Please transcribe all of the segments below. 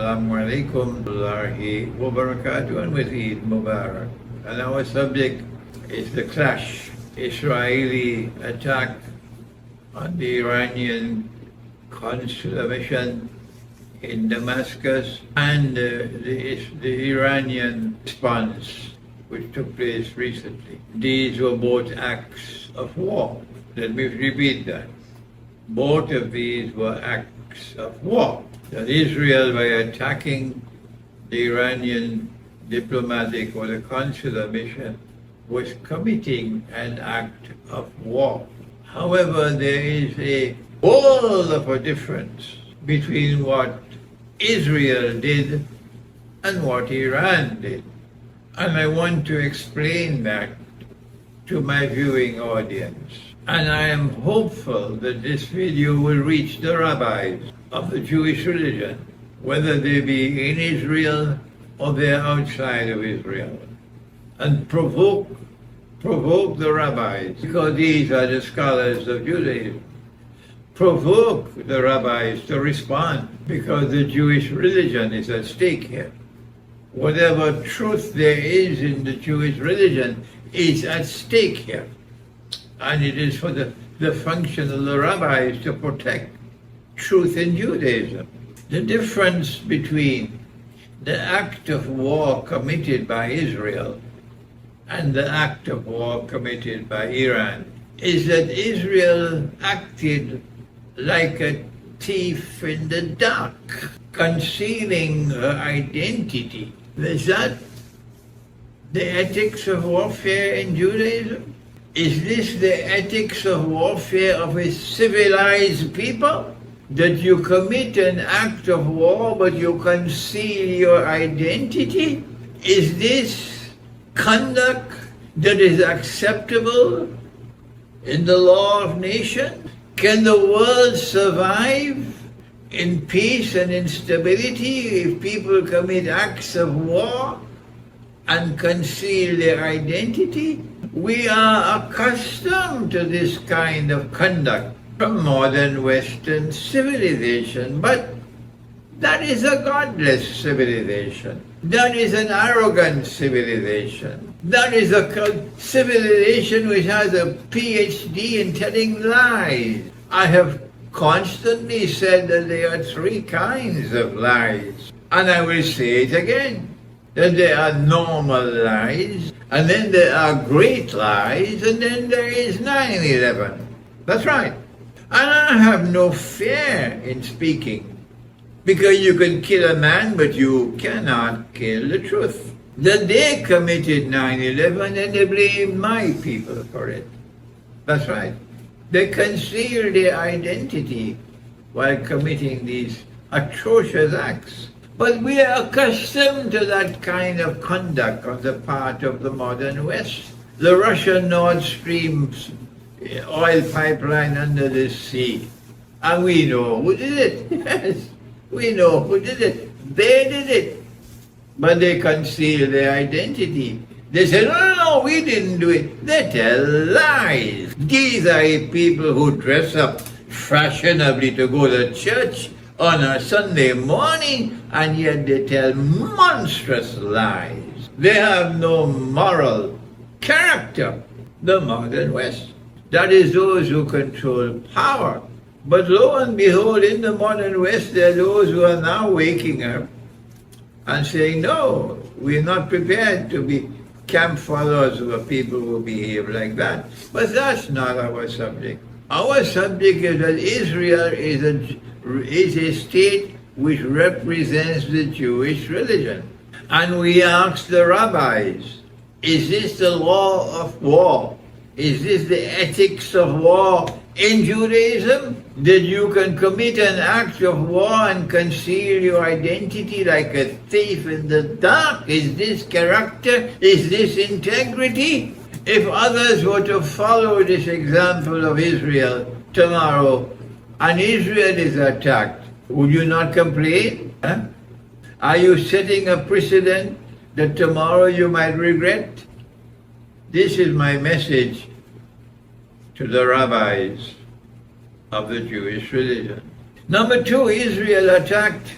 Assalamu alaikum warahmatullahi wabarakatuh, and with Eid Mubarak. And our subject is the clash, Israeli attack on the Iranian consular mission in Damascus, and the Iranian response, which took place recently. These were both acts of war. Let me repeat that. Both of these were acts of war. That Israel, by attacking the Iranian diplomatic or the consular mission, was committing an act of war. However, there is a world of a difference between what Israel did and what Iran did. And I want to explain that to my viewing audience. And I am hopeful that this video will reach the rabbis of the Jewish religion, whether they be in Israel or they're outside of Israel, and provoke the rabbis, because these are the scholars of Judaism. Provoke the rabbis to respond, because the Jewish religion is at stake here. Whatever truth there is in the Jewish religion is at stake here. And it is for the function of the rabbis to protect truth in Judaism. The difference between the act of war committed by Israel and the act of war committed by Iran is that Israel acted like a thief in the dark, concealing her identity. Is that the ethics of warfare in Judaism? Is this the ethics of warfare of a civilized people? That you commit an act of war but you conceal your identity? Is this conduct that is acceptable in the law of nations? Can the world survive in peace and in stability if people commit acts of war and conceal their identity? We are accustomed to this kind of conduct from modern Western civilization, but that is a godless civilization. That is an arrogant civilization. That is a civilization which has a PhD in telling lies. I have constantly said that there are three kinds of lies, and I will say it again. That there are normal lies, and then there are great lies, and then there is 9/11. That's right. And I have no fear in speaking, because you can kill a man, but you cannot kill the truth. That they committed 9/11 and they blame my people for it. That's right. They conceal their identity while committing these atrocious acts. But we are accustomed to that kind of conduct on the part of the modern West. The Russian Nord Stream oil pipeline under the sea. And we know who did it. Yes, we know who did it. They did it. But they conceal their identity. They say, no, we didn't do it. They tell lies. These are people who dress up fashionably to go to church on a Sunday morning, and yet they tell monstrous lies. They have no moral character, the modern West. That is those who control power. But lo and behold, in the modern West, there are those who are now waking up and saying, no, we're not prepared to be camp followers of people who behave like that. But that's not our subject. Our subject is that Israel is a state which represents the Jewish religion. And we ask the rabbis, is this the law of war? Is this the ethics of war in Judaism? That you can commit an act of war and conceal your identity like a thief in the dark? Is this character? Is this integrity? If others were to follow this example of Israel tomorrow, and Israel is attacked, would you not complain? Huh? Are you setting a precedent that tomorrow you might regret? This is my message to the rabbis of the Jewish religion. Number two, Israel attacked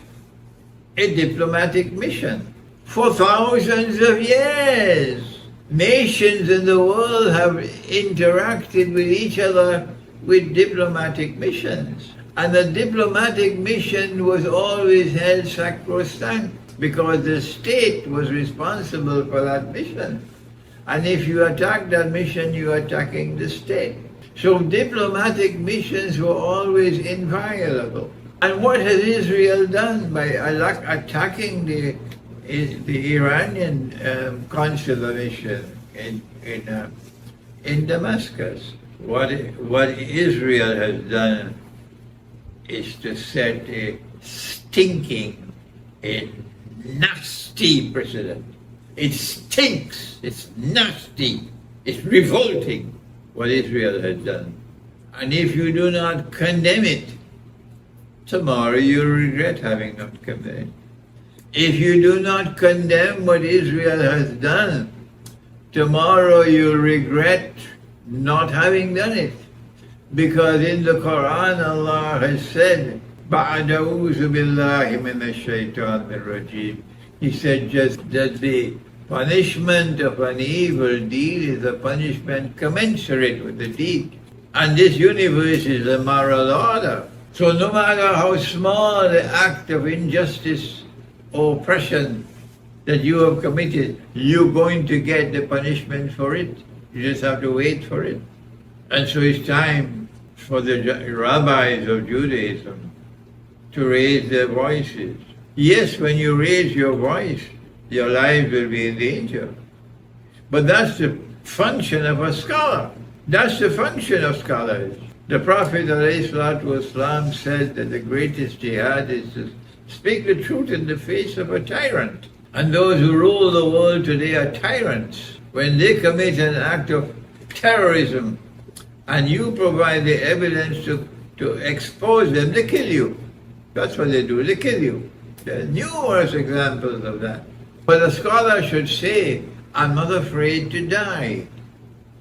a diplomatic mission. For thousands of years, nations in the world have interacted with each other with diplomatic missions. And the diplomatic mission was always held sacrosanct because the state was responsible for that mission. And if you attack that mission, you are attacking the state. So diplomatic missions were always inviolable. And what has Israel done by attacking the Iranian consular mission in Damascus? What Israel has done is to set a stinking, a nasty precedent. It stinks, it's nasty, it's revolting what Israel has done. And if you do not condemn it, tomorrow you'll regret having not condemned it. If you do not condemn what Israel has done, tomorrow you'll regret not having done it. Because in the Quran Allah has said, "Ba'da'uzu billahi minash shaitanir rajim." He said just that the punishment of an evil deed is a punishment commensurate with the deed. And this universe is a moral order. So no matter how small the act of injustice or oppression that you have committed, you're going to get the punishment for it. You just have to wait for it. And so it's time for the rabbis of Judaism to raise their voices. Yes, when you raise your voice, your lives will be in danger. But that's the function of a scholar. That's the function of scholars. The Prophet ﷺ said that the greatest jihad is to speak the truth in the face of a tyrant. And those who rule the world today are tyrants. When they commit an act of terrorism and you provide the evidence to expose them, they kill you. That's what they do, they kill you. There are numerous examples of that. But a scholar should say, I'm not afraid to die.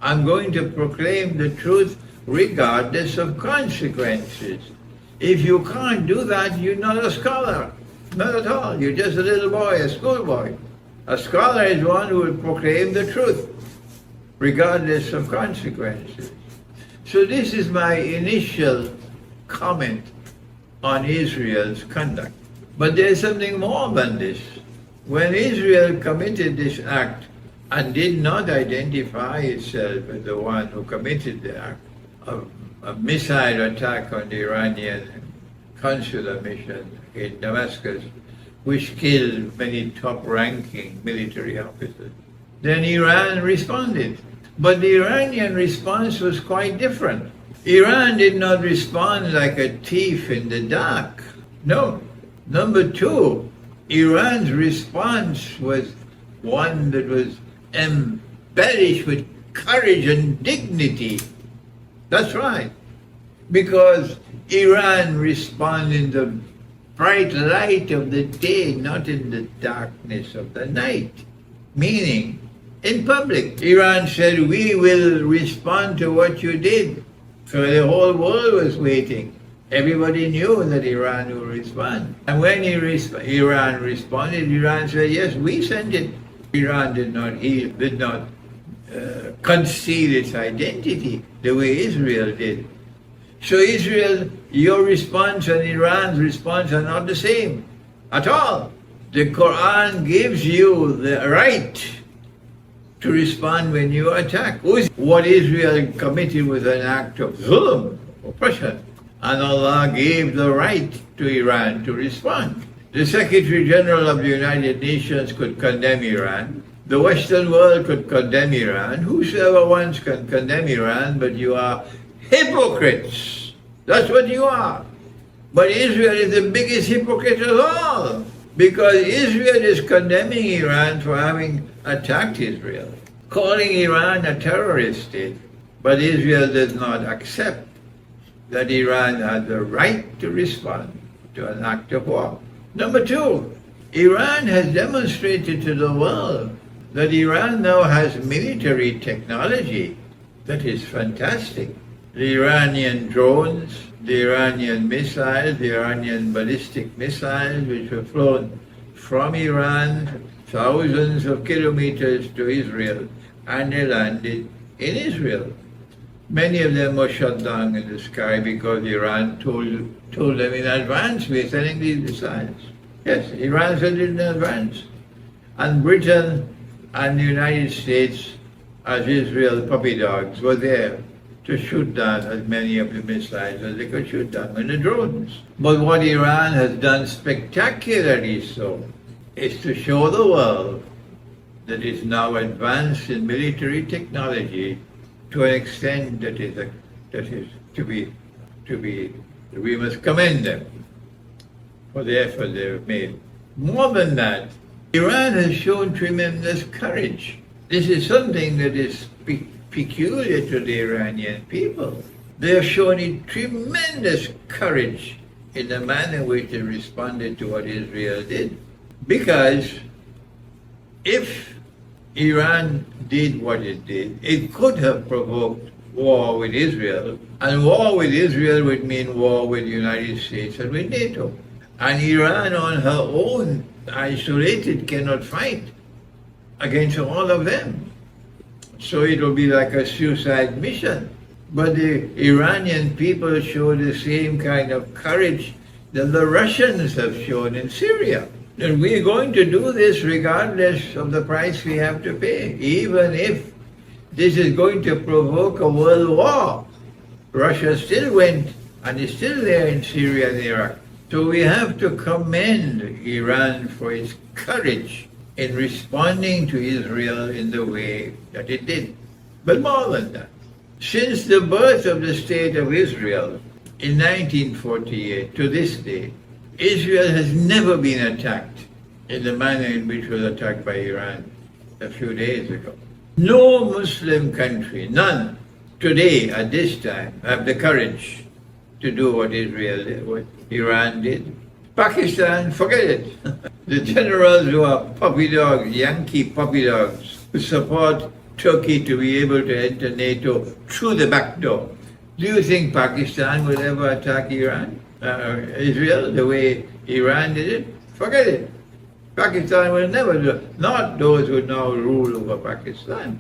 I'm going to proclaim the truth regardless of consequences. If you can't do that, you're not a scholar. Not at all. You're just a little boy, a schoolboy. A scholar is one who will proclaim the truth regardless of consequences. So this is my initial comment on Israel's conduct. But there's something more than this. When Israel committed this act and did not identify itself as the one who committed the act of a missile attack on the Iranian consular mission in Damascus, which killed many top-ranking military officers, then Iran responded. But the Iranian response was quite different. Iran did not respond like a thief in the dark. No. Number two, Iran's response was one that was embellished with courage and dignity. That's right. Because Iran responded in the bright light of the day, not in the darkness of the night. Meaning, in public, Iran said, we will respond to what you did. So the whole world was waiting. Everybody knew that Iran would respond. And when Iran responded, Iran said, yes, we sent it. Iran did not conceal its identity the way Israel did. So Israel, your response and Iran's response are not the same at all. The Quran gives you the right to respond when you attack. What Israel committed was an act of zulm, oppression. And Allah gave the right to Iran to respond. The Secretary General of the United Nations could condemn Iran. The Western world could condemn Iran. Whosoever wants can condemn Iran, but you are hypocrites. That's what you are. But Israel is the biggest hypocrite of all, because Israel is condemning Iran for having attacked Israel, calling Iran a terrorist state. But Israel does not accept that Iran had the right to respond to an act of war. Number two, Iran has demonstrated to the world that Iran now has military technology that is fantastic. The Iranian drones, the Iranian missiles, the Iranian ballistic missiles, which were flown from Iran thousands of kilometers to Israel, and they landed in Israel. Many of them were shot down in the sky because Iran told them in advance, we're sending these missiles. Yes, Iran sent it in advance. And Britain and the United States, as Israel puppy dogs, were there to shoot down as many of the missiles as they could shoot down with the drones. But what Iran has done spectacularly so is to show the world that it's now advanced in military technology to an extent that is to be, we must commend them for the effort they've made. More than that, Iran has shown tremendous courage. This is something that is peculiar to the Iranian people. They have shown tremendous courage in the manner in which they responded to what Israel did. Because if Iran did what it did, it could have provoked war with Israel, and war with Israel would mean war with the United States and with NATO. And Iran on her own, isolated, cannot fight against all of them. So it will be like a suicide mission. But the Iranian people show the same kind of courage that the Russians have shown in Syria. And we're going to do this regardless of the price we have to pay, even if this is going to provoke a world war. Russia still went and is still there in Syria and Iraq. So we have to commend Iran for its courage in responding to Israel in the way that it did. But more than that, since the birth of the State of Israel in 1948 to this day, Israel has never been attacked in the manner in which it was attacked by Iran a few days ago. No Muslim country, none, today at this time, have the courage to do what Israel did, what Iran did. Pakistan, forget it. The generals who are puppy dogs, Yankee puppy dogs, who support Turkey to be able to enter NATO through the back door. Do you think Pakistan will ever attack Israel the way Iran did it? Forget it. Pakistan will never do it. Not those who now rule over Pakistan.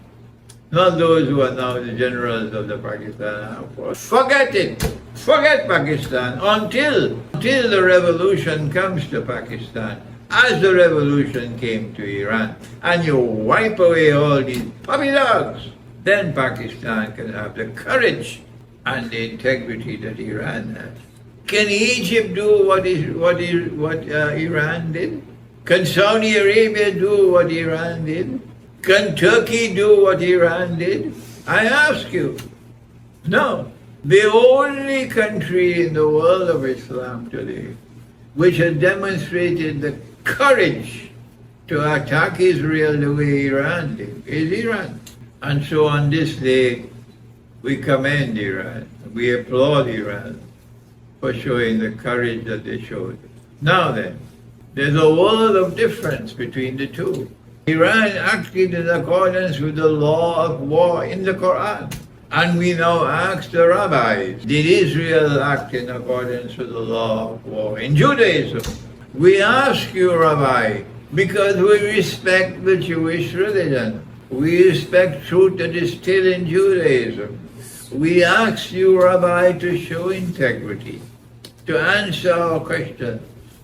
Not those who are now the generals of the Pakistan Armed Force. Forget it. Forget Pakistan until the revolution comes to Pakistan, as the revolution came to Iran, and you wipe away all these puppy dogs. Then Pakistan can have the courage and the integrity that Iran has. Can Egypt do what Iran did? Can Saudi Arabia do what Iran did? Can Turkey do what Iran did? I ask you. No. The only country in the world of Islam today which has demonstrated the courage to attack Israel the way Iran did is Iran. And so on this day, we commend Iran. We applaud Iran for showing the courage that they showed. Now then, there's a world of difference between the two. Iran acted in accordance with the law of war in the Quran. And we now ask the rabbis, did Israel act in accordance with the law of war in Judaism? We ask you, Rabbi, because we respect the Jewish religion. We respect truth that is still in Judaism. We ask you, Rabbi, to show integrity, to answer our question.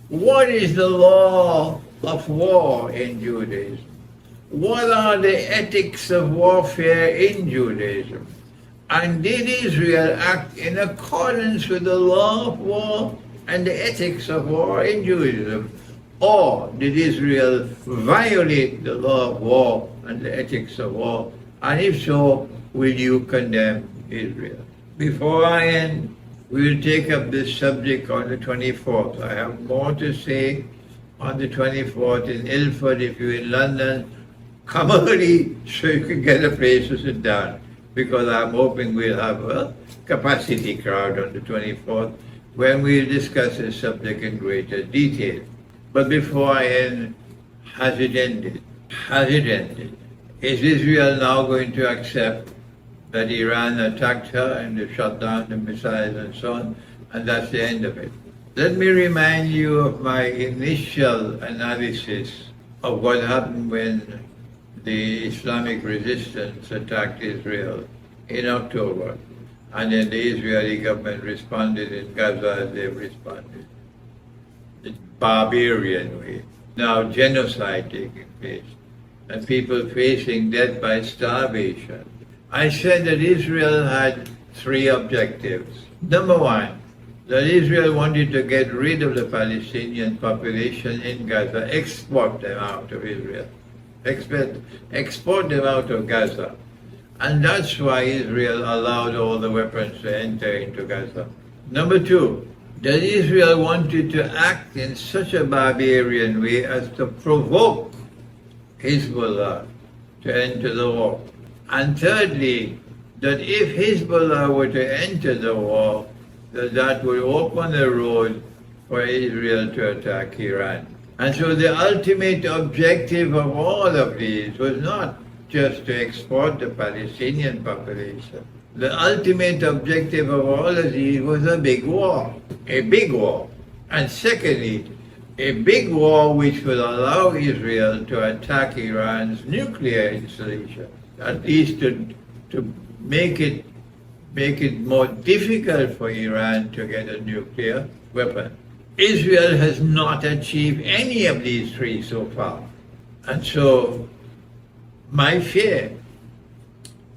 What is the law of war in Judaism? What are the ethics of warfare in Judaism? And did Israel act in accordance with the law of war and the ethics of war in Judaism? Or did Israel violate the law of war and the ethics of war? And if so, will you condemn Israel? Before I end, we will take up this subject on the 24th. I have more to say on the 24th in Ilford. If you're in London, come early so you can get a place to sit down, because I'm hoping we'll have a capacity crowd on the 24th when we'll discuss this subject in greater detail. But before I end, has it ended? Has it ended? Is Israel now going to accept that Iran attacked her and they shot down the missiles and so on, and that's the end of it? Let me remind you of my initial analysis of what happened when the Islamic resistance attacked Israel in October. And then the Israeli government responded in Gaza as they've responded. The barbarian way. Now genocide taking place and people facing death by starvation. I said that Israel had three objectives. Number one, that Israel wanted to get rid of the Palestinian population in Gaza, export them out of Israel, export them out of Gaza. And that's why Israel allowed all the weapons to enter into Gaza. Number two, that Israel wanted to act in such a barbarian way as to provoke Hezbollah to enter the war. And thirdly, that if Hezbollah were to enter the war, that would open the road for Israel to attack Iran. And so the ultimate objective of all of these was not just to export the Palestinian population. The ultimate objective of all of these was a big war. A big war. And secondly, a big war which will allow Israel to attack Iran's nuclear installation, at least to make it more difficult for Iran to get a nuclear weapon. Israel has not achieved any of these three so far. And so my fear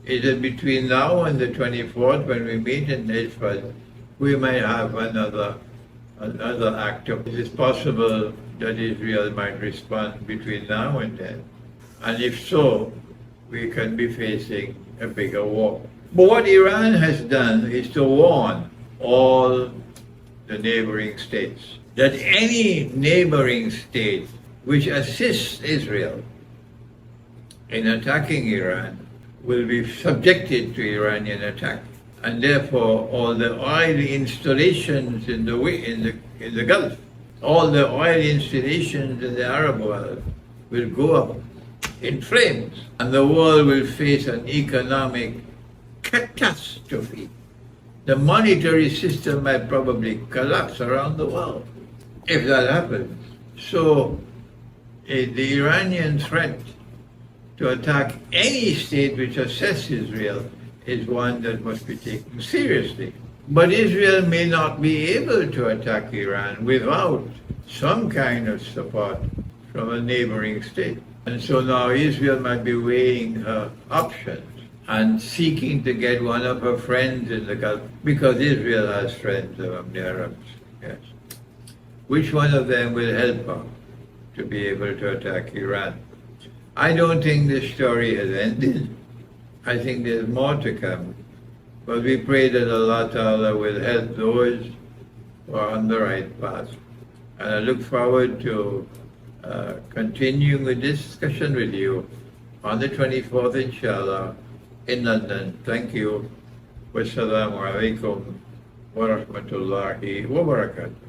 is that between now and the 24th, when we meet in Israel, we might have another act of. It is possible that Israel might respond between now and then. And if so, we can be facing a bigger war. But what Iran has done is to warn all the neighboring states that any neighboring state which assists Israel in attacking Iran will be subjected to Iranian attack. And therefore, all the oil installations in the Gulf, all the oil installations in the Arab world will go up in flames. And the world will face an economic catastrophe. The monetary system might probably collapse around the world if that happens. So the Iranian threat to attack any state which assists Israel is one that must be taken seriously. But Israel may not be able to attack Iran without some kind of support from a neighboring state. And so now Israel might be weighing her options and seeking to get one of her friends in the Gulf, because Israel has friends among the Arabs, yes. Which one of them will help her to be able to attack Iran? I don't think this story has ended. I think there's more to come. But we pray that Allah Ta'ala will help those who are on the right path. And I look forward to continuing with this discussion with you on the 24th, inshallah, in London. Thank you. Wassalamu alaikum wa rahmatullahi wa barakatuh.